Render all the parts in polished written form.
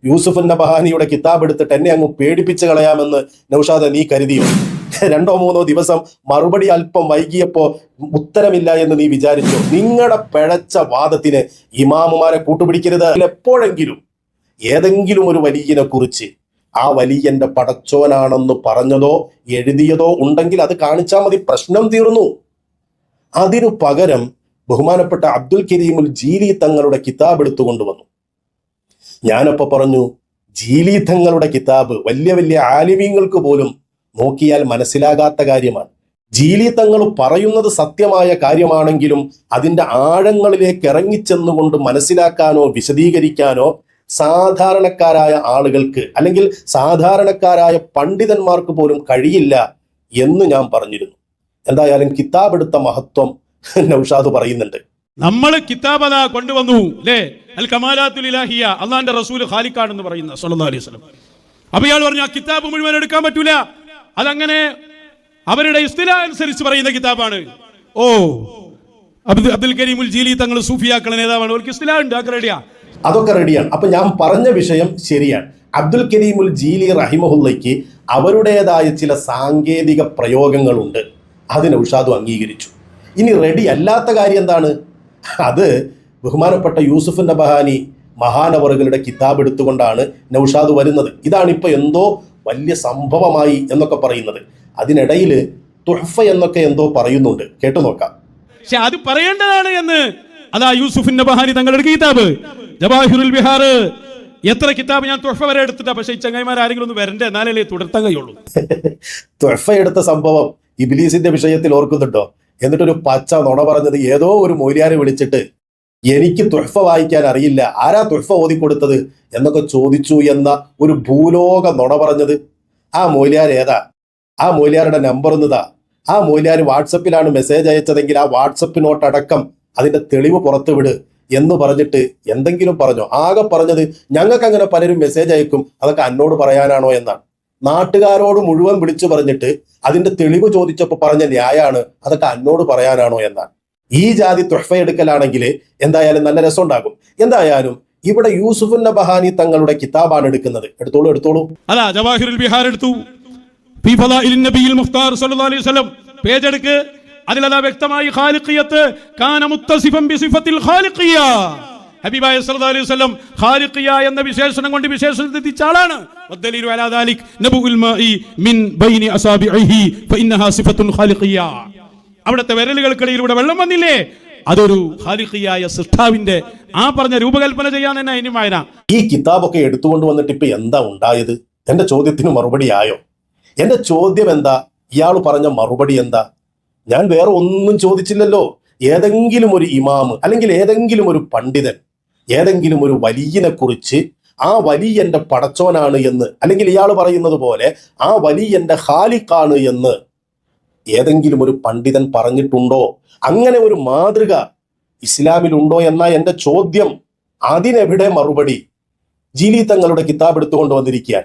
യൂസുഫ് നബഹാനിയുടെ കിതാബ് എടുത്തിട്ട് എന്നെ അങ്ങ് പേടിപ്പിച്ച് കളയാമെന്ന് നൗഷാദ് നീ കരുതിയോ? 2-3 ദിവസം മറുപടി അല്പം വൈകിയപ്പോ ഉത്തരമില്ല എന്ന് നീ വിചാരിച്ചോ? നിങ്ങളുടെ പിഴച്ച വാദത്തിന് ഇമാമുമാരെ കൂട്ടുപിടിക്കരുത്. എപ്പോഴെങ്കിലും ഏതെങ്കിലും ഒരു വലിയനെ കുറിച്ച് ആ വലിയന്റെ പടച്ചോനാണെന്ന് പറഞ്ഞതോ എഴുതിയതോ ഉണ്ടെങ്കിൽ അത് കാണിച്ചാൽ മതി, പ്രശ്നം തീർന്നു. അതിനു പകരം ബഹുമാനപ്പെട്ട അബ്ദുൽ കരീമുൽ ജീലി തങ്ങളുടെ കിതാബ് എടുത്തുകൊണ്ടുവന്നു. ഞാനപ്പോ പറഞ്ഞു, ജീലി തങ്ങളുടെ കിതാബ് വലിയ വലിയ ആലിമീങ്ങൾക്ക് പോലും നോക്കിയാൽ മനസ്സിലാകാത്ത കാര്യമാണ്. ജീലി തങ്ങൾ പറയുന്നത് സത്യമായ കാര്യമാണെങ്കിലും അതിന്റെ ആഴങ്ങളിലേക്ക് ഇറങ്ങിച്ചെന്നുകൊണ്ട് മനസ്സിലാക്കാനോ വിശദീകരിക്കാനോ സാധാരണക്കാരായ ആളുകൾക്ക് അല്ലെങ്കിൽ സാധാരണക്കാരായ പണ്ഡിതന്മാർക്ക് പോലും കഴിയില്ല എന്ന് ഞാൻ പറഞ്ഞിരുന്നു. എന്തായാലും കിതാബ് എടുത്ത മഹത്വം നൗഷാദ് പറയുന്നുണ്ട്. നമ്മൾ കിതാബ് അതാ കൊണ്ടുവന്നു അല്ലേ, അൽ കമാലാത്തുൽ ഇലാഹിയ, അള്ളാന്റെ റസൂൽ ഖാലിഖാണെന്ന് പറയുന്ന സല്ലല്ലാഹു അലൈഹി വസല്ലം. അപ്പൊ ഇയാൾ പറഞ്ഞു ആ കിതാബ് മുഴുവൻ എടുക്കാൻ പറ്റൂല, അതങ്ങനെ അവരുടെ ഇസ്തിലാഹ് അനുസരിച്ച് പറയുന്ന കിതാബാണ്. ഓ, അബ്ദുൽ കരീമുൽ ജീലി തങ്ങൾ സൂഫിയാക്കളെ നേതാവാണ്, അവർക്ക് ഇസ്തിലാഹ് ഉണ്ട്, അതൊക്കെ റെഡിയാണ്. അപ്പൊ ഞാൻ പറഞ്ഞ വിഷയം ശരിയാണ്. അബ്ദുൽ കരീമുൽ ജീലി റഹിമഹുല്ലയ്ക്ക് അവരുടേതായ ചില സാങ്കേതിക പ്രയോഗങ്ങളുണ്ട്, അത് നൗഷാദ് അംഗീകരിച്ചു. ഇനി റെഡി അല്ലാത്ത കാര്യം എന്താണ്? അത് ബഹുമാനപ്പെട്ട യൂസുഫ് നബഹാനി മഹാനവറുകളുടെ കിതാബ് എടുത്തുകൊണ്ടാണ് നൗഷാദ് വരുന്നത്. ഇതാണിപ്പോൾ എന്തോ വലിയ സംഭവമായി എന്നൊക്കെ പറയുന്നത്. അതിനിടയിൽ തുഹ്ഫ എന്നൊക്കെ എന്തോ പറയുന്നുണ്ട്, കേട്ടു നോക്കാം. പക്ഷെ അത് പറയേണ്ടതാണ് എന്ന് അതാ യൂസുഫ് നബഹാനി തങ്ങളുടെ കിതാബ് ജവാഹിറുൽ ബിഹാർ. എത്ര കിതാബ് ഞാൻ തുഹ്ഫ വരെ എടുത്തിട്ടാ, പക്ഷെ ഈ ചങ്ങായിമാർ ആരെങ്കിലും ഒന്ന് വരണ്ടേ, എന്നാലല്ലേ തുടർത്താൻ കഴിയുള്ളൂ. തുഹ്ഫ എടുത്ത സംഭവം ഇബ്ലീസിന്റെ വിഷയത്തിൽ ഓർക്കുന്നുണ്ടോ? എന്നിട്ടൊരു പച്ച നുണ പറഞ്ഞത് ഏതോ ഒരു മൗലിയാരെ വിളിച്ചിട്ട് എനിക്ക് തുഹ്ഫ വായിക്കാൻ അറിയില്ല, ആരാ തുഹ്ഫ ഓതിക്കൊടുത്തത് എന്നൊക്കെ ചോദിച്ചു എന്ന ഒരു ഭൂലോക നുണ പറഞ്ഞത്. ആ മൗലിയാർ ഏതാ? ആ മൗലിയാരുടെ നമ്പർ ഒന്നതാ. ആ മൗലിയാർ വാട്സപ്പിലാണ് മെസ്സേജ് അയച്ചതെങ്കിൽ ആ വാട്സപ്പ് നോട്ടടക്കം അതിന്റെ തെളിവ് പുറത്തു വിട് എന്ന് പറഞ്ഞിട്ട് എന്തെങ്കിലും പറഞ്ഞോ? ആകെ പറഞ്ഞത് ഞങ്ങൾക്ക് അങ്ങനെ പലരും മെസ്സേജ് അയക്കും, അതൊക്കെ എന്നോട് പറയാനാണോ എന്നാണ്. നാട്ടുകാരോട് മുഴുവൻ വിളിച്ചു പറഞ്ഞിട്ട് അതിന്റെ തെളിവ് ചോദിച്ചപ്പോൾ പറഞ്ഞ ന്യായാണ് അതൊക്കെ എന്നോട് പറയാനാണോ എന്നാണ്. ഈ ജാതി തുഹ്ഫ എടുക്കലാണെങ്കിൽ എന്തായാലും നല്ല രസം ഉണ്ടാകും. എന്തായാലും ഇവിടെ യൂസുഫ് നബഹാനി തങ്ങളുടെ കിതാബാണ് എടുക്കുന്നത്. എടുത്തോളൂ. അതാ ജവാഹിറുൽ ബിഹാർ എടുത്തു, ഫീ ഫളാഇലിൻ നബിയിൽ മുഖ്താർ സല്ലല്ലാഹു അലൈഹി വസല്ലം പേജ് എടുക്ക്. അതിലതാ വ്യക്തമായി ഖാലിഖിയത്ത് കാന മുത്തസിഫൻ ബിസിഫത്തിൽ ഖാലിഖിയ, ഹബീബായ സല്ലല്ലാഹു അലൈഹി വസല്ലം ഖാലിഖിയ എന്ന വിശേഷണം കൊണ്ട് വിശേഷിച്ച ആളാണ്. വദ്ദലീലു അലാ ദാലിക് നബുൽ മാഇ മിൻ ബൈനി അസാബിഇഹി ഫഇന്നഹാ സിഫത്തുൻ ഖാലിഖിയ. അവിടുത്തെ വിരലുകൾക്കിടയിലൂടെ വെള്ളം വന്നില്ലേ, അതൊരു ഖാലിഖിയായ സൃഷ്ടാവിന്റെ ആ പറഞ്ഞ രൂപകൽപ്പന ചെയ്യാൻ തന്നെ അതിന് വായന. ഈ കിതാബൊക്കെ എടുത്തുകൊണ്ട് വന്നിട്ട് ഇപ്പൊ എന്താ ഉണ്ടായത്? എന്റെ ചോദ്യത്തിന് മറുപടി ആയോ? എന്റെ ചോദ്യം എന്താ? ഇയാൾ പറഞ്ഞ മറുപടി എന്താ? ഞാൻ വേറെ ഒന്നും ചോദിച്ചില്ലല്ലോ. ഏതെങ്കിലും ഒരു ഇമാം അല്ലെങ്കിൽ ഏതെങ്കിലും ഒരു പണ്ഡിതൻ ഏതെങ്കിലും ഒരു വലിയനെ കുറിച്ച് ആ വലിയന്റെ പടച്ചോനാണ് എന്ന്, അല്ലെങ്കിൽ ഇയാൾ പറയുന്നത് പോലെ ആ വലിയന്റെ ഖാലിഖാണ് എന്ന് ഏതെങ്കിലും ഒരു പണ്ഡിതൻ പറഞ്ഞിട്ടുണ്ടോ? അങ്ങനെ ഒരു മാതൃക ഇസ്ലാമിലുണ്ടോ എന്ന എന്റെ ചോദ്യം. അതിനെവിടെ മറുപടി? ജീലി തങ്ങളുടെ കിതാബ് എടുത്തുകൊണ്ട് വന്നിരിക്കാൻ,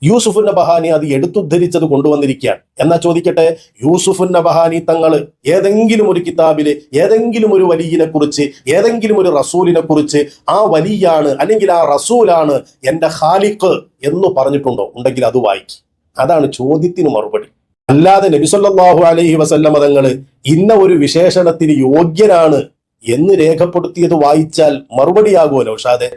യൂസുഫ് നബഹാനി അത് എടുത്തുദ്ധരിച്ചത് കൊണ്ടുവന്നിരിക്കുകയാണ്. എന്നാ ചോദിക്കട്ടെ, യൂസുഫ് നബഹാനി തങ്ങൾ ഏതെങ്കിലും ഒരു കിതാബില് ഏതെങ്കിലും ഒരു വലിയനെ കുറിച്ച് ഏതെങ്കിലും ഒരു റസൂലിനെ കുറിച്ച് ആ വലിയാണ് അല്ലെങ്കിൽ ആ റസൂലാണ് എന്റെ ഖാലിഖ് എന്ന് പറഞ്ഞിട്ടുണ്ടോ? ഉണ്ടെങ്കിൽ അത് വായിക്കും. അതാണ് ചോദ്യത്തിന് മറുപടി. അല്ലാതെ നബി സല്ലല്ലാഹു അലൈഹി വസല്ലമ തങ്ങൾ ഇന്ന ഒരു വിശേഷണത്തിന് യോഗ്യനാണ് എന്ന് രേഖപ്പെടുത്തിയത് വായിച്ചാൽ മറുപടിയാകുമോ നൗഷാദെ?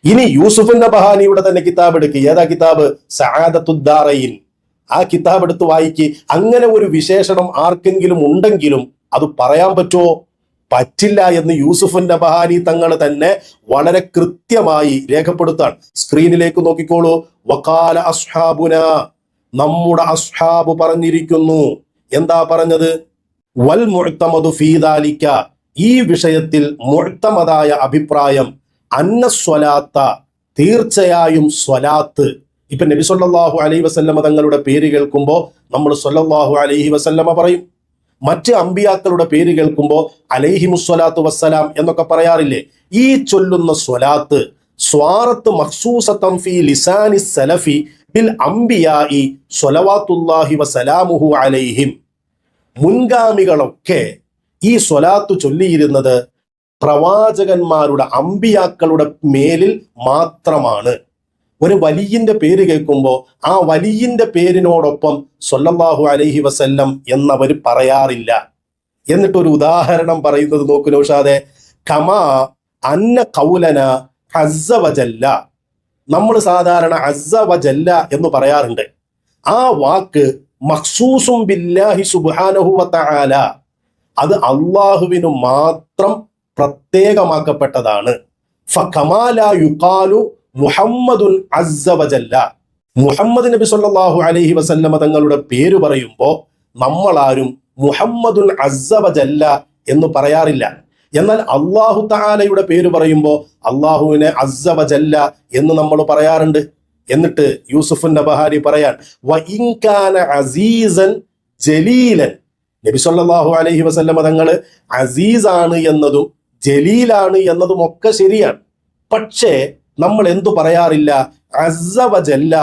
ഇനി യൂസുഫ് നബഹാനിയുടെ തന്നെ കിതാബ് എടുക്കുക. ഏതാ കിതാബ്? സഅദത്തുദ്ദാറൈൻ. ആ കിതാബ് എടുത്ത് വായിക്ക്. അങ്ങനെ ഒരു വിശേഷണം ആർക്കെങ്കിലും ഉണ്ടെങ്കിലും അത് പറയാൻ പറ്റുമോ? പറ്റില്ല എന്ന് യൂസുഫ് നബഹാനി തങ്ങൾ തന്നെ വളരെ കൃത്യമായി രേഖപ്പെടുത്താണ്. സ്ക്രീനിലേക്ക് നോക്കിക്കോളൂ. വഖാല അസ്ഹാബുന, നമ്മുടെ അസ്ഹാബ് പറഞ്ഞിരിക്കുന്നു. എന്താ പറഞ്ഞത്? വൽ മുഅ്തമദു ഫീ ദാലിക, ഈ വിഷയത്തിൽ മുഅ്തമദായ അഭിപ്രായം അന്ന സ്വലാത്ത, തീർച്ചയായും സ്വലാത്ത്. ഇപ്പൊ നബി സല്ലല്ലാഹു അലൈഹി വസല്ലമ തങ്ങളുടെ പേര് കേൾക്കുമ്പോൾ നമ്മൾ സല്ലല്ലാഹു അലൈഹി വസല്ലമ പറയും. മറ്റ് അമ്പിയാക്കളുടെ പേര് കേൾക്കുമ്പോൾ അലൈഹിമുസ്സലാത്തു വസ്സലാം എന്നൊക്കെ പറയാറില്ലേ? ഈ ചൊല്ലുന്ന സ്വലാത്ത് സ്വാറത്ത് മഖ്സൂസതൻ ഫീ ലിസാനി സലഫി ബിൽ അംബിയാഇ സ്വലവാത്തുല്ലാഹി വസലാമുഹു അലൈഹിം. മുൻഗാമികളൊക്കെ ഈ സ്വലാത്ത് ചൊല്ലിയിരുന്നത് പ്രവാചകന്മാരുടെ അമ്പിയാക്കളുടെ മേലിൽ മാത്രമാണ്. ഒരു വലിയിന്റെ പേര് കേൾക്കുമ്പോൾ ആ വലിയിന്റെ പേരിനോടൊപ്പം സ്വല്ലല്ലാഹു അലൈഹി വസല്ലം എന്നവർ പറയാറില്ല. എന്നിട്ടൊരു ഉദാഹരണം പറയുന്നത് നോക്കൂ നൗഷാദെ. കമാ അന്ന ഖൗലന അസ്സ വജല്ല. നമ്മൾ സാധാരണ അസ്സ വജല്ല എന്ന് പറയാറുണ്ട്. ആ വാക്ക് മഖ്സൂസും ബില്ലാഹി സുബ്ഹാനഹു വതആല, അത് അള്ളാഹുവിനു മാത്രം പ്രത്യേകമാക്കപ്പെട്ടതാണ്. ഫകമാ ലാ യുഖാലു മുഹമ്മദുൻ അസ്സ വജല്ല. മുഹമ്മദ് നബി സല്ലല്ലാഹു അലൈഹി വസല്ലമ തങ്ങളുടെ പേര് പറയുമ്പോൾ നമ്മളാരും മുഹമ്മദുൻ അസ്സ വജല്ല എന്ന് പറയാറില്ല. എന്നാൽ അള്ളാഹു തആലയുടെ പേര് പറയുമ്പോൾ അള്ളാഹുവിനെ അസ്സ വജല്ല എന്ന് നമ്മൾ പറയാറുണ്ട്. എന്നിട്ട് യൂസുഫ് നബഹാരി പറയാൻ വ ഇൻ കാന അസീസൻ ജലീലൻ, നബി സല്ലല്ലാഹു അലൈഹി വസല്ലമ തങ്ങൾ അസീസാണ് എന്നതും ജലീലാണ് എന്നതും ഒക്കെ ശരിയാണ്. പക്ഷേ നമ്മൾ എന്തു പറയാറില്ല? അസ്സ വജല്ല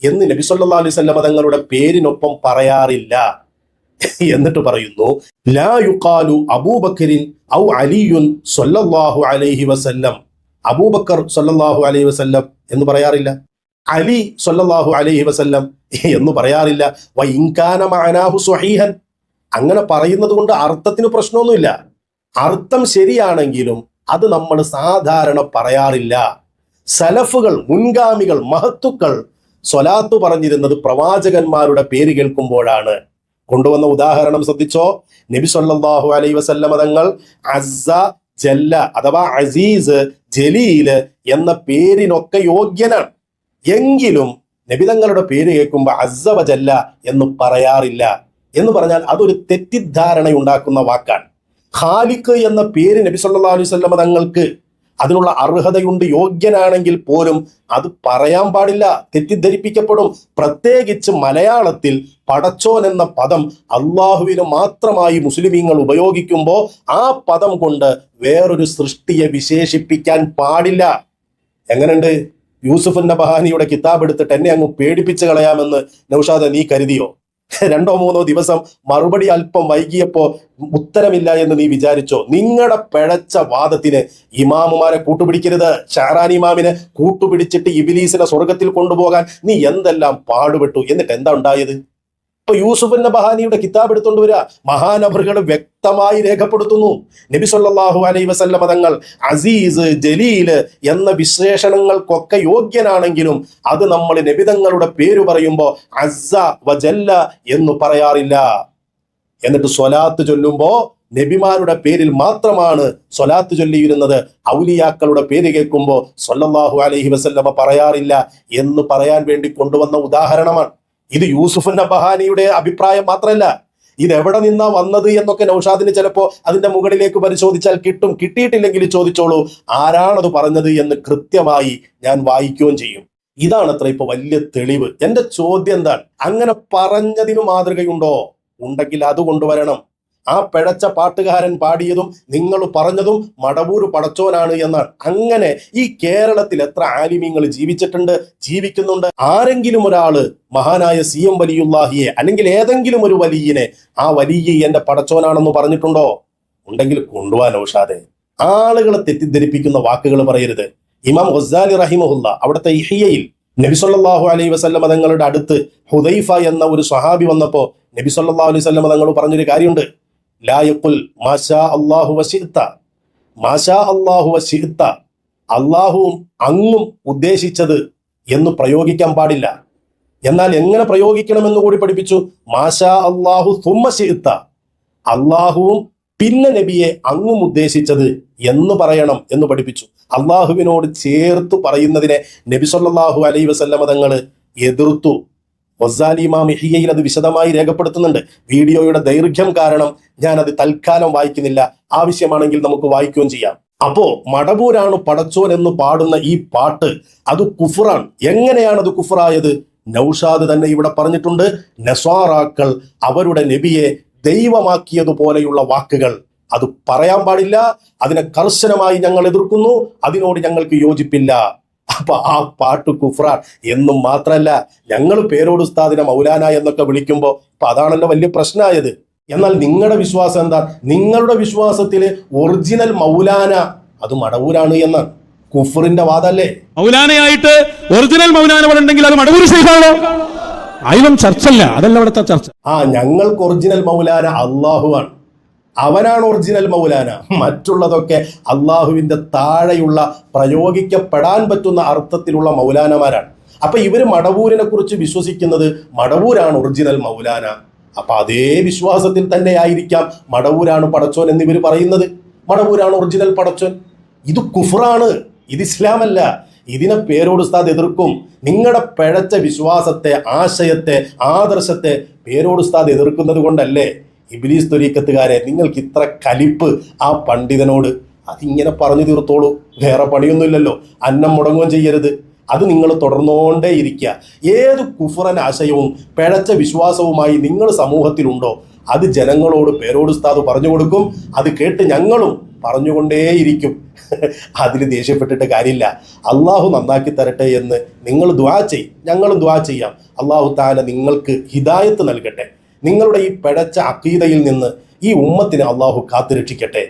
എന്ന് നബി സല്ലല്ലാഹു അലൈഹി വസല്ലമ തങ്ങളുടെ പേരിനൊപ്പം പറയാറില്ല. എന്നിട്ട് പറയുന്നു ലാ യുഖാലു അബൂബക്കറിൻ ഔ അലിയുൻ സല്ലല്ലാഹു അലൈഹി വസല്ലം. അബൂബക്കർ സല്ലല്ലാഹു അലൈഹി വസല്ലം എന്ന് പറയാറില്ല, അലി സല്ലല്ലാഹു അലൈഹി വസല്ലം എന്ന് പറയാറില്ല. വ ഇൻ കാന മഅനാഹു സ്വഹീഹൻ, അങ്ങനെ പറയുന്നത് കൊണ്ട് അർത്ഥത്തിന് പ്രശ്നമൊന്നുമില്ല. അർത്ഥം ശരിയാണെങ്കിലും അത് നമ്മൾ സാധാരണ പറയാറില്ല. സലഫുകൾ, മുൻഗാമികൾ, മഹത്തുക്കൾ സ്വലാത്ത് പറഞ്ഞിരുന്നത് പ്രവാചകന്മാരുടെ പേര് കേൾക്കുമ്പോഴാണ്. കൊണ്ടുവന്ന ഉദാഹരണം ശ്രദ്ധിച്ചോ. നബി സല്ലല്ലാഹു അലൈഹി വസല്ലമ തങ്ങൾ അസ്സ ജല്ല അഥവാ അസീസ്, ജലീല് എന്ന പേരിനൊക്കെ യോഗ്യനാണ്. എങ്കിലും നബി തങ്ങളുടെ പേര് കേൾക്കുമ്പോൾ അസ്സ വജല്ല എന്ന് പറയാറില്ല. എന്ന് പറഞ്ഞാൽ അതൊരു തെറ്റിദ്ധാരണ ഉണ്ടാക്കുന്ന വാക്കാണ്. ഖാലിഖ് എന്ന പേര് നബി സല്ലല്ലാഹു അലൈഹി വസല്ലമ തങ്ങൾക്ക് അതിനുള്ള അർഹതയുണ്ട്, യോഗ്യനാണെങ്കിൽ പോലും അത് പറയാൻ പാടില്ല, തെറ്റിദ്ധരിപ്പിക്കപ്പെടും. പ്രത്യേകിച്ച് മലയാളത്തിൽ പടച്ചോൻ എന്ന പദം അള്ളാഹുവിന് മാത്രമായി മുസ്ലിമീങ്ങൾ ഉപയോഗിക്കുമ്പോൾ ആ പദം കൊണ്ട് വേറൊരു സൃഷ്ടിയെ വിശേഷിപ്പിക്കാൻ പാടില്ല. എങ്ങനെയുണ്ട്? യൂസുഫ് നബഹാനിയുടെ കിതാബ് എടുത്തിട്ട് എന്നെ അങ്ങ് പേടിപ്പിച്ച് കളയാമെന്ന് നൗഷാദ നീ കരുതിയോ? 2-3 ദിവസം മറുപടി അല്പം വൈകിയപ്പോ ഉത്തരമില്ല എന്ന് നീ വിചാരിച്ചോ? നിങ്ങളുടെ പിഴച്ച വാദത്തിന് ഇമാമുമാരെ കൂട്ടുപിടിക്കരുത്. ഷാറാനി ഇമാമിനെ കൂട്ടുപിടിച്ചിട്ട് ഇബ്ലീസിനെ സ്വർഗത്തിൽ കൊണ്ടുപോകാൻ നീ എന്തെല്ലാം പാടുപെട്ടു. എന്നിട്ട് എന്താ ഉണ്ടായത്? ഇപ്പൊ യൂസുഫ് നബഹാനിയുടെ കിതാബ് എടുത്തുകൊണ്ട് വരിക. മഹാനബറുകൾ വ്യക്തമായി രേഖപ്പെടുത്തുന്നു നബി സല്ലല്ലാഹു അലൈഹി വസല്ലമ തങ്ങൾ അസീസ്, ജലീല് എന്ന വിശേഷണങ്ങൾക്കൊക്കെ യോഗ്യനാണെങ്കിലും അത് നമ്മൾ നബിതങ്ങളുടെ പേര് പറയുമ്പോൾ അസ്സ വജല്ല എന്ന് പറയാറില്ല. എന്നിട്ട് സ്വലാത്ത് ചൊല്ലുമ്പോ നബിമാരുടെ പേരിൽ മാത്രമാണ് സ്വലാത്ത് ചൊല്ലിയിരുന്നത്. ഔലിയാക്കളുടെ പേര് കേൾക്കുമ്പോൾ സല്ലല്ലാഹു അലൈഹി വസല്ലമ പറയാറില്ല എന്ന് പറയാൻ വേണ്ടി കൊണ്ടുവന്ന ഉദാഹരണമാണ് ഇത്. യൂസുഫ് നബഹാനിയുടെ അഭിപ്രായം മാത്രമല്ല, ഇത് എവിടെ നിന്നാ വന്നത് എന്നൊക്കെ നൗഷാദിന് ചിലപ്പോ അതിന്റെ മുകളിലേക്ക് പരിശോധിച്ചാൽ കിട്ടും. കിട്ടിയിട്ടില്ലെങ്കിൽ ചോദിച്ചോളൂ, ആരാണത് പറഞ്ഞത് എന്ന് കൃത്യമായി ഞാൻ വായിക്കുകയും ചെയ്യും. ഇതാണത്ര ഇപ്പൊ വലിയ തെളിവ്. എന്റെ ചോദ്യം എന്താണ്? അങ്ങനെ പറഞ്ഞതിന് മാതൃകയുണ്ടോ? ഉണ്ടെങ്കിൽ അത് കൊണ്ടുവരണം. ആ പിഴച്ച പാട്ടുകാരൻ പാടിയതും നിങ്ങൾ പറഞ്ഞതും മടവൂര് പടച്ചോനാണ് എന്നാണ്. അങ്ങനെ ഈ കേരളത്തിൽ എത്ര ആലിമീങ്ങൾ ജീവിച്ചിട്ടുണ്ട്, ജീവിക്കുന്നുണ്ട്? ആരെങ്കിലും ഒരാള് മഹാനായ CM വലിയുല്ലാഹിയെ അല്ലെങ്കിൽ ഏതെങ്കിലും ഒരു വലിയനെ ആ വലിയ എന്റെ പടച്ചോനാണെന്ന് പറഞ്ഞിട്ടുണ്ടോ? ഉണ്ടെങ്കിൽ കൊണ്ടുപോകാൻ നൗഷാദെ. ആളുകളെ തെറ്റിദ്ധരിപ്പിക്കുന്ന വാക്കുകൾ പറയരുത്. ഇമാം ഗസാലി റഹിമഹുല്ല അവിടുത്തെ ഇഹ്യയിൽ നബി സല്ലല്ലാഹു അലൈഹി വസല്ലമ തങ്ങളുടെ അടുത്ത് ഹുദൈഫ എന്ന ഒരു സ്വഹാബി വന്നപ്പോ നബി സല്ലല്ലാഹു അലൈഹി വസല്ലമ തങ്ങൾ പറഞ്ഞൊരു കാര്യമുണ്ട്. ലാ യഖുൽ മാഷാ അല്ലാഹു വശിഅത, മാഷാ അല്ലാഹു വശിഅത, അല്ലാഹുവും അങ്ങും ഉദ്ദേശിച്ചത് എന്ന് പ്രയോഗിക്കാൻ പാടില്ല. എന്നാൽ എങ്ങനെ പ്രയോഗിക്കണമെന്ന് കൂടി പഠിപ്പിച്ചു. മാഷാ അല്ലാഹു സുമ്മ ശിഅത, അല്ലാഹുവും പിന്നെ നബിയെ അങ്ങും ഉദ്ദേശിച്ചത് എന്ന് പറയണം എന്ന് പഠിപ്പിച്ചു. അള്ളാഹുവിനോട് ചേർത്ത് പറയുന്നതിനെ നബി സല്ലല്ലാഹു അലൈഹി വസല്ലമ തങ്ങൾ എതിർത്തു. ഗസാലി ഇമാം ഇഹ്യയിൽ അത് വിശദമായി രേഖപ്പെടുത്തുന്നുണ്ട്. വീഡിയോയുടെ ദൈർഘ്യം കാരണം ഞാൻ അത് തൽക്കാലം വായിക്കുന്നില്ല. ആവശ്യമാണെങ്കിൽ നമുക്ക് വായിക്കുകയും ചെയ്യാം. അപ്പോ മടവൂരാണ് പടച്ചോൻ എന്ന് പാടുന്ന ഈ പാട്ട് അത് കുഫ്റാണ്. എങ്ങനെയാണ് അത് കുഫ്റായത്? നൗഷാദ് തന്നെ ഇവിടെ പറഞ്ഞിട്ടുണ്ട്. നസ്വാറാക്കൾ അവരുടെ നബിയെ ദൈവമാക്കിയതുപോലെയുള്ള വാക്കുകൾ അത് പറയാൻ പാടില്ല. അതിനെ കർശനമായി ഞങ്ങൾ എതിർക്കുന്നു. അതിനോട് ഞങ്ങൾക്ക് യോജിപ്പില്ല. അപ്പൊ ആ പാട്ട് കുഫ്റാൻ എന്നും മാത്രമല്ല, ഞങ്ങൾ പേരോട് ഉസ്താദിനെ മൗലാന എന്നൊക്കെ വിളിക്കുമ്പോൾ ഇപ്പൊ അതാണല്ലോ വലിയ പ്രശ്നമായത്. എന്നാൽ നിങ്ങളുടെ വിശ്വാസം എന്താ? നിങ്ങളുടെ വിശ്വാസത്തില് ഒറിജിനൽ മൗലാന അത് മടവൂരാണ് എന്നാണ്. കുഫറിന്റെ വാദല്ലേ? മൗലാനയായിട്ട് ഒറിജിനൽ മൗലാന ഇവിടെ ഉണ്ടെങ്കിൽ അത് മടവൂർ ശൈഖാണോ? അതിലും ചർച്ചല്ല, അതല്ല ഇവിടുത്തെ ചർച്ച. ഞങ്ങൾക്ക് ഒറിജിനൽ മൗലാന അള്ളാഹുവാണ്. അവനാണ് ഒറിജിനൽ മൗലാന. മറ്റുള്ളതൊക്കെ അള്ളാഹുവിന്റെ താഴെയുള്ള പ്രയോഗിക്കപ്പെടാൻ പറ്റുന്ന അർത്ഥത്തിലുള്ള മൗലാനമാരാണ്. അപ്പൊ ഇവര് മടവൂരിനെ കുറിച്ച് വിശ്വസിക്കുന്നത് മടവൂരാണ് ഒറിജിനൽ മൗലാന. അപ്പൊ അതേ വിശ്വാസത്തിൽ തന്നെ ആയിരിക്കാം മടവൂരാണ് പടച്ചോൻ എന്നിവർ പറയുന്നത്. മടവൂരാണ് ഒറിജിനൽ പടച്ചോൻ. ഇത് കുഫറാണ്, ഇത് ഇസ്ലാമല്ല. ഇതിനെ പേരോട് ഉസ്താദ് എതിർക്കും. നിങ്ങളുടെ പിഴച്ച വിശ്വാസത്തെ, ആശയത്തെ, ആദർശത്തെ പേരോട് ഉസ്താദ് എതിർക്കുന്നത് കൊണ്ടല്ലേ ഇബ്ലീസ് ത്വരീക്കത്തുകാരെ നിങ്ങൾക്ക് ഇത്ര കലിപ്പ് ആ പണ്ഡിതനോട്? അതിങ്ങനെ പറഞ്ഞു തീർത്തോളൂ, വേറെ പണിയൊന്നുമില്ലല്ലോ. അന്നം മുടങ്ങുകയും ചെയ്യരുത്. അത് നിങ്ങൾ തുടർന്നുകൊണ്ടേ ഇരിക്കുക. ഏത് കുഫറൻ ആശയവും പിഴച്ച വിശ്വാസവുമായി നിങ്ങൾ സമൂഹത്തിലുണ്ടോ അത് ജനങ്ങളോട് പേരോട് ഉസ്താദ് പറഞ്ഞു കൊടുക്കും. അത് കേട്ട് ഞങ്ങളും പറഞ്ഞുകൊണ്ടേയിരിക്കും. അതിൽ ദേഷ്യപ്പെട്ടിട്ട് കാര്യമില്ല. അള്ളാഹു നന്നാക്കി തരട്ടെ എന്ന് നിങ്ങൾ ദുആ ചെയ്യും, ഞങ്ങളും ദുആ ചെയ്യാം. അള്ളാഹു തആല നിങ്ങൾക്ക് ഹിദായത്ത് നൽകട്ടെ. നിങ്ങളുടെ ഈ പിഴച്ച അഖീദയിൽ നിന്ന് ഈ ഉമ്മത്തിനെ അള്ളാഹു കാത്തുരക്ഷിക്കട്ടെ.